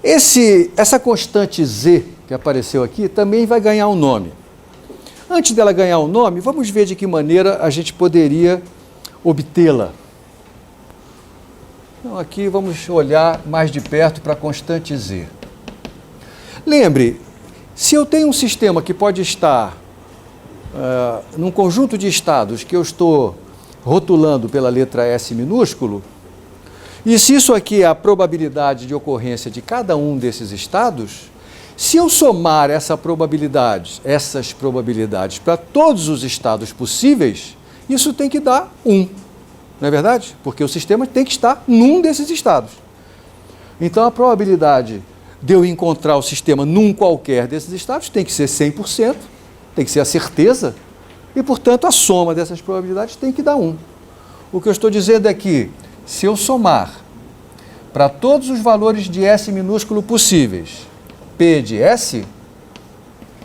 Essa constante Z que apareceu aqui também vai ganhar um nome. Antes dela ganhar um nome, vamos ver de que maneira a gente poderia obtê-la. Então, aqui vamos olhar mais de perto para a constante Z. Lembre, se eu tenho um sistema que pode estar num conjunto de estados que eu estou rotulando pela letra S minúsculo, e se isso aqui é a probabilidade de ocorrência de cada um desses estados, se eu somar essas probabilidades para todos os estados possíveis, isso tem que dar 1, não é verdade? Porque o sistema tem que estar num desses estados. Então, a probabilidade de eu encontrar o sistema num qualquer desses estados tem que ser 100%, tem que ser a certeza, e, portanto, a soma dessas probabilidades tem que dar 1. O que eu estou dizendo é que, se eu somar para todos os valores de S minúsculo possíveis, P de S,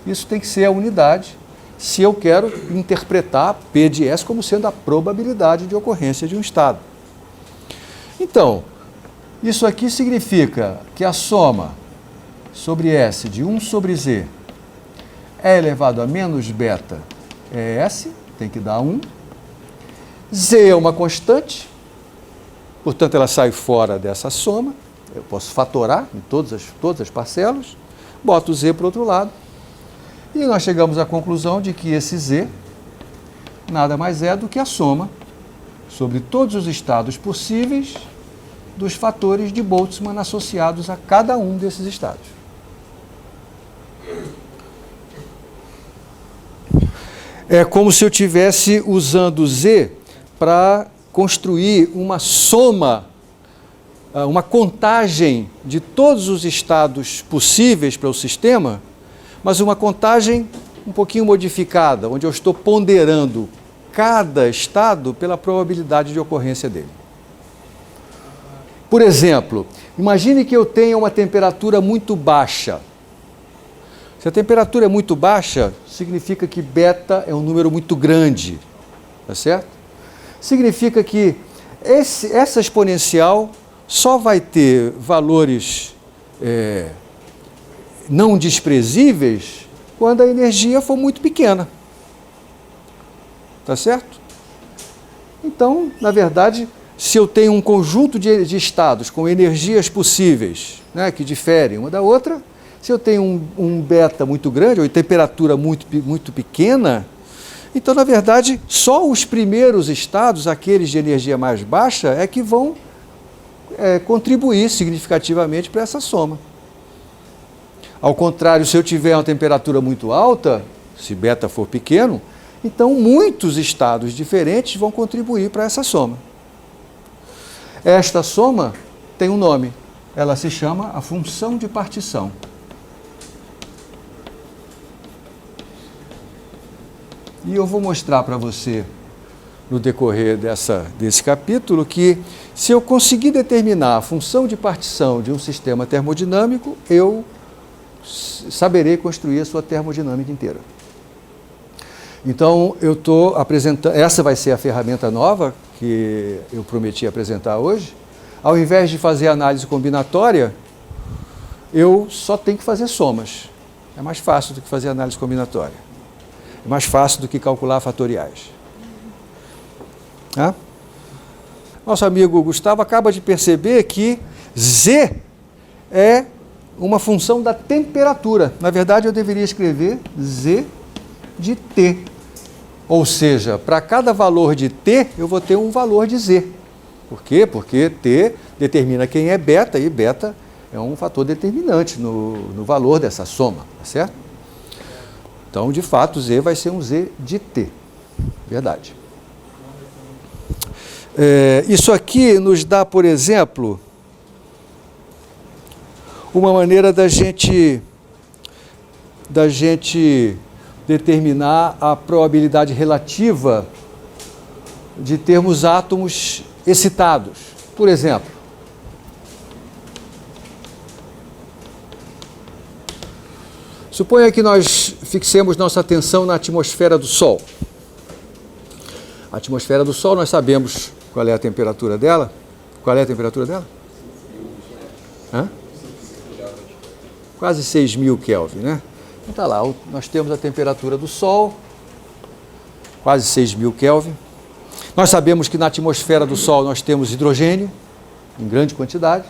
isso tem que ser a unidade, se eu quero interpretar P de S como sendo a probabilidade de ocorrência de um estado. Então, isso aqui significa que a soma sobre S de 1 sobre Z é elevado a menos beta é S, tem que dar 1. Z é uma constante, portanto ela sai fora dessa soma, eu posso fatorar em todas as parcelas, boto o Z para o outro lado, e nós chegamos à conclusão de que esse Z nada mais é do que a soma sobre todos os estados possíveis dos fatores de Boltzmann associados a cada um desses estados. É como se eu estivesse usando Z para construir uma soma, uma contagem de todos os estados possíveis para o sistema, mas uma contagem um pouquinho modificada, onde eu estou ponderando cada estado pela probabilidade de ocorrência dele. Por exemplo, imagine que eu tenha uma temperatura muito baixa. Se a temperatura é muito baixa, significa que beta é um número muito grande, tá certo? Significa que essa exponencial só vai ter valores não desprezíveis quando a energia for muito pequena, tá certo? Então, na verdade, se eu tenho um conjunto de estados com energias possíveis, né, que diferem uma da outra, se eu tenho um beta muito grande, ou temperatura muito pequena, então, na verdade, só os primeiros estados, aqueles de energia mais baixa, é que vão contribuir significativamente para essa soma. Ao contrário, se eu tiver uma temperatura muito alta, se beta for pequeno, então muitos estados diferentes vão contribuir para essa soma. Esta soma tem um nome, ela se chama a função de partição. E eu vou mostrar para você, no decorrer desse capítulo, que se eu conseguir determinar a função de partição de um sistema termodinâmico, eu saberei construir a sua termodinâmica inteira. Então, eu estou apresentando, essa vai ser a ferramenta nova que eu prometi apresentar hoje. Ao invés de fazer análise combinatória, eu só tenho que fazer somas. É mais fácil do que fazer análise combinatória. É mais fácil do que calcular fatoriais. Nosso amigo Gustavo acaba de perceber que Z é uma função da temperatura. Na verdade, eu deveria escrever Z de T. Ou seja, para cada valor de T, eu vou ter um valor de Z. Por quê? Porque T determina quem é beta, e beta é um fator determinante no valor dessa soma, tá certo? Então, de fato, Z vai ser um Z de T. Verdade. Isso aqui nos dá, por exemplo, uma maneira da gente determinar a probabilidade relativa de termos átomos excitados. Por exemplo, suponha que nós fixemos nossa atenção na atmosfera do Sol. A atmosfera do Sol, nós sabemos qual é a temperatura dela. Qual é a temperatura dela? quase 6.000 Kelvin, né? Então tá lá, nós temos a temperatura do Sol, quase 6.000 Kelvin. Nós sabemos que na atmosfera do Sol nós temos hidrogênio, em grande quantidade.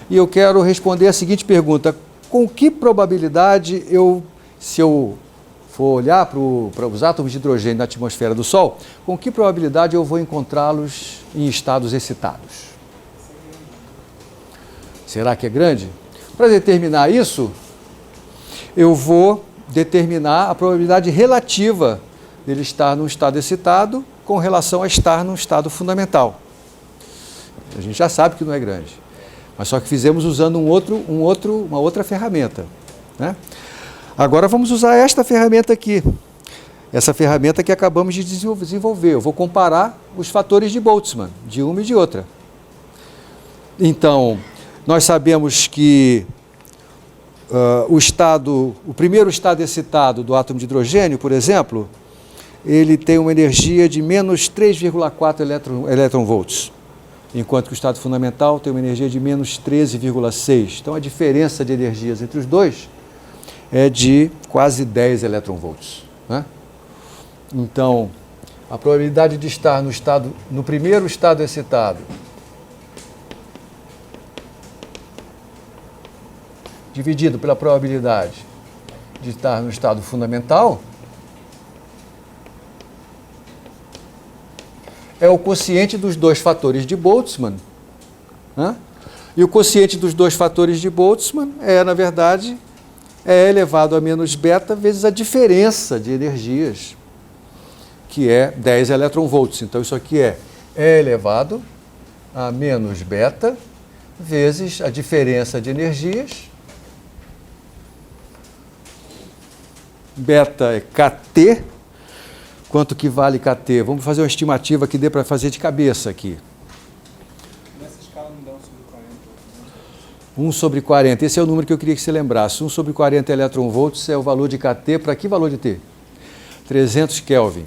E eu quero responder a seguinte pergunta: com que probabilidade se eu for olhar para os átomos de hidrogênio na atmosfera do Sol, com que probabilidade eu vou encontrá-los em estados excitados? Será que é grande? Para determinar isso, eu vou determinar a probabilidade relativa dele estar num estado excitado com relação a estar num estado fundamental. A gente já sabe que não é grande, mas só que fizemos usando uma outra ferramenta, né? Agora vamos usar esta ferramenta aqui, essa ferramenta que acabamos de desenvolver. Eu vou comparar os fatores de Boltzmann, de uma e de outra. Então, nós sabemos que o primeiro estado excitado do átomo de hidrogênio, por exemplo, ele tem uma energia de menos 3,4 elétronvolts, enquanto que o estado fundamental tem uma energia de menos 13,6. Então, a diferença de energias entre os dois é de quase 10 elétronvolts, né? Então, a probabilidade de estar no primeiro estado excitado dividido pela probabilidade de estar no estado fundamental é o quociente dos dois fatores de Boltzmann, né? E o quociente dos dois fatores de Boltzmann na verdade, E elevado a menos beta vezes a diferença de energias, que é 10 elétronvolts. Então, isso aqui é E elevado a menos beta vezes a diferença de energias. Beta é kT. Quanto que vale kT? Vamos fazer uma estimativa que dê para fazer de cabeça aqui. Nessa escala não dá 1 sobre 40. 1 sobre 40, esse é o número que eu queria que você lembrasse. 1 sobre 40 elétronvolts é o valor de kT. Para que valor de T? 300 Kelvin.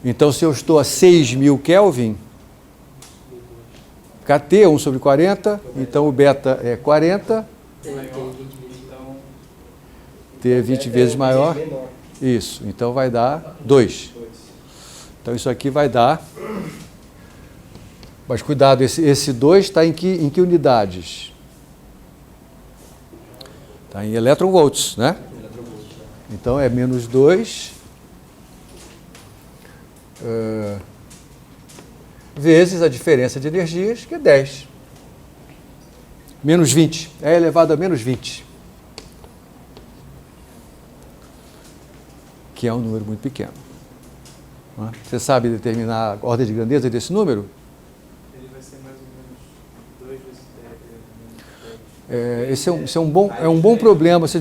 Então, se eu estou a 6.000 Kelvin, kT é 1 sobre 40, então o beta é 40. T é 20 vezes maior. Isso, então vai dar 2. Então, isso aqui vai dar... Mas cuidado, esse 2 está em que unidades? Está em elétronvolts, né? Então, é menos 2 vezes a diferença de energias, que é 10. Menos 20. É elevado a menos 20. Que é um número muito pequeno. Você sabe determinar a ordem de grandeza desse número? Ele vai ser mais ou menos 2 vezes 10. Esse é um bom problema. Você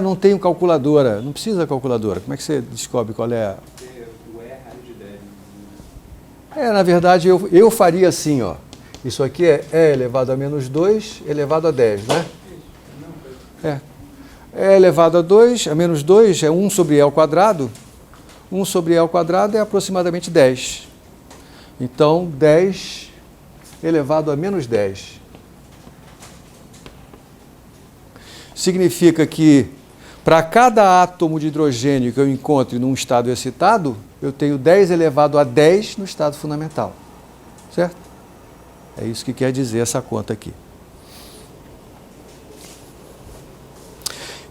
não tenho calculadora. Não precisa calculadora. Como é que você descobre qual é? O E é raio de 10. Na verdade, eu faria assim, ó. Isso aqui é E elevado a menos 2 elevado a 10, né? E elevado a 2, a menos 2 é 1 sobre E ao quadrado. 1 sobre E ao quadrado é aproximadamente 10. Então, 10 elevado a menos 10. Significa que, para cada átomo de hidrogênio que eu encontre num estado excitado, eu tenho 10 elevado a 10 no estado fundamental. Certo? É isso que quer dizer essa conta aqui.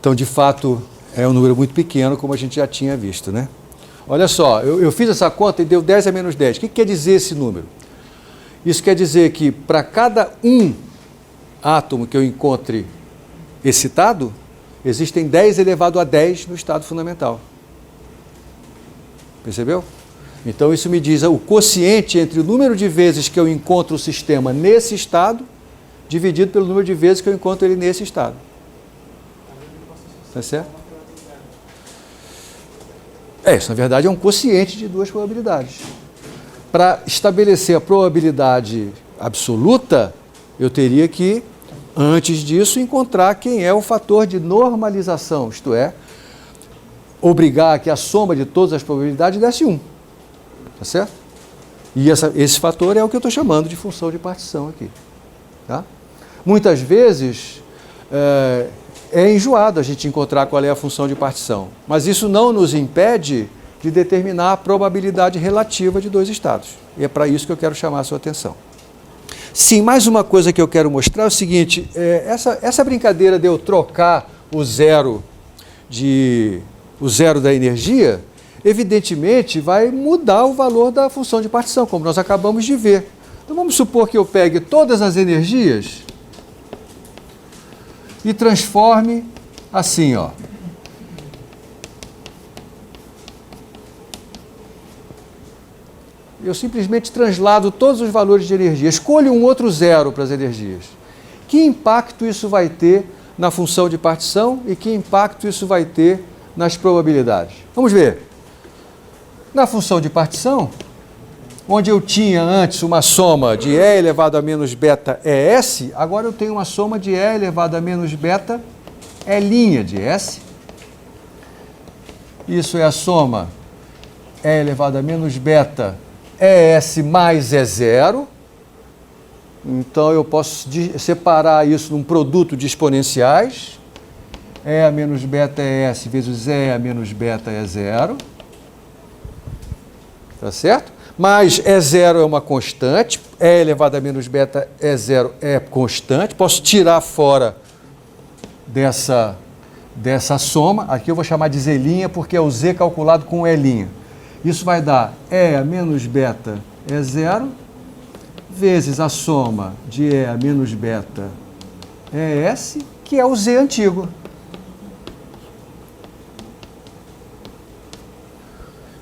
Então, de fato, é um número muito pequeno, como a gente já tinha visto, né? Olha só, eu fiz essa conta e deu 10 a menos 10. O que quer dizer esse número? Isso quer dizer que, para cada átomo que eu encontre excitado, existem 10 elevado a 10 no estado fundamental. Percebeu? Então, isso me diz o quociente entre o número de vezes que eu encontro o sistema nesse estado, dividido pelo número de vezes que eu encontro ele nesse estado. Tá certo? Isso na verdade é um quociente de duas probabilidades. Para estabelecer a probabilidade absoluta, eu teria que, antes disso, encontrar quem é o fator de normalização, isto é, obrigar a que a soma de todas as probabilidades desse 1. Tá certo? E esse fator é o que eu estou chamando de função de partição aqui. Tá? Muitas vezes, é enjoado a gente encontrar qual é a função de partição. Mas isso não nos impede de determinar a probabilidade relativa de dois estados. E é para isso que eu quero chamar a sua atenção. Sim, mais uma coisa que eu quero mostrar é o seguinte, essa brincadeira de eu trocar o zero da energia, evidentemente vai mudar o valor da função de partição, como nós acabamos de ver. Então vamos supor que eu pegue todas as energias e transforme assim, ó. Eu simplesmente translado todos os valores de energia. Escolho um outro zero para as energias. Que impacto isso vai ter na função de partição e que impacto isso vai ter nas probabilidades? Vamos ver. Na função de partição, onde eu tinha antes uma soma de E elevado a menos beta ES, agora eu tenho uma soma de E elevado a menos beta E' de S. Isso é a soma E elevado a menos beta ES mais E0. Então eu posso separar isso num produto de exponenciais. E a menos beta ES vezes E a menos beta E0. Tá certo? Mas E0 é uma constante, E elevado a menos beta E0 é constante, posso tirar fora dessa soma, aqui eu vou chamar de Z' porque é o Z calculado com E'. Isso vai dar E a menos beta E0 vezes a soma de E a menos beta ES, que é o Z antigo.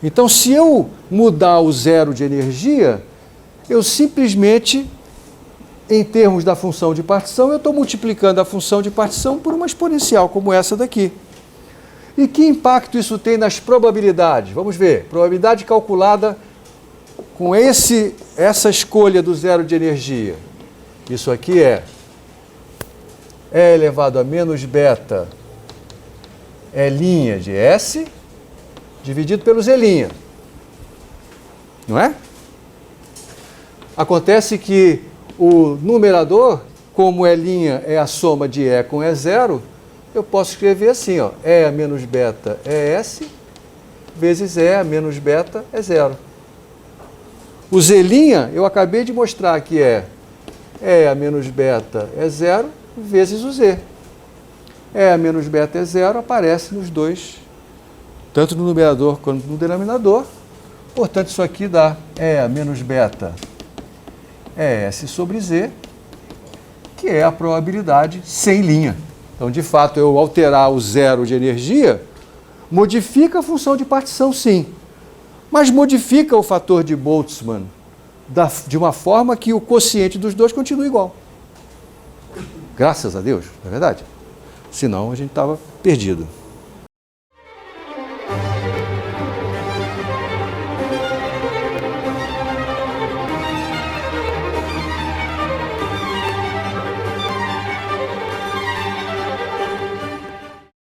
Então, se eu mudar o zero de energia, eu simplesmente, em termos da função de partição, eu estou multiplicando a função de partição por uma exponencial como essa daqui. E que impacto isso tem nas probabilidades? Vamos ver. Probabilidade calculada com essa escolha do zero de energia. Isso aqui é E elevado a menos beta E' de S dividido pelo Z'. Não é? Acontece que o numerador, como E' é a soma de E com E0, eu posso escrever assim, ó, E a menos beta ES vezes E a menos beta E0. O Z' eu acabei de mostrar que é E a menos beta E0 vezes o Z. E a menos beta E0 aparece nos dois, tanto no numerador quanto no denominador. Portanto, isso aqui dá E a menos beta ES sobre Z, que é a probabilidade sem linha. Então, de fato, eu alterar o zero de energia modifica a função de partição, sim. Mas modifica o fator de Boltzmann de uma forma que o quociente dos dois continua igual. Graças a Deus, não é verdade? Senão a gente estava perdido.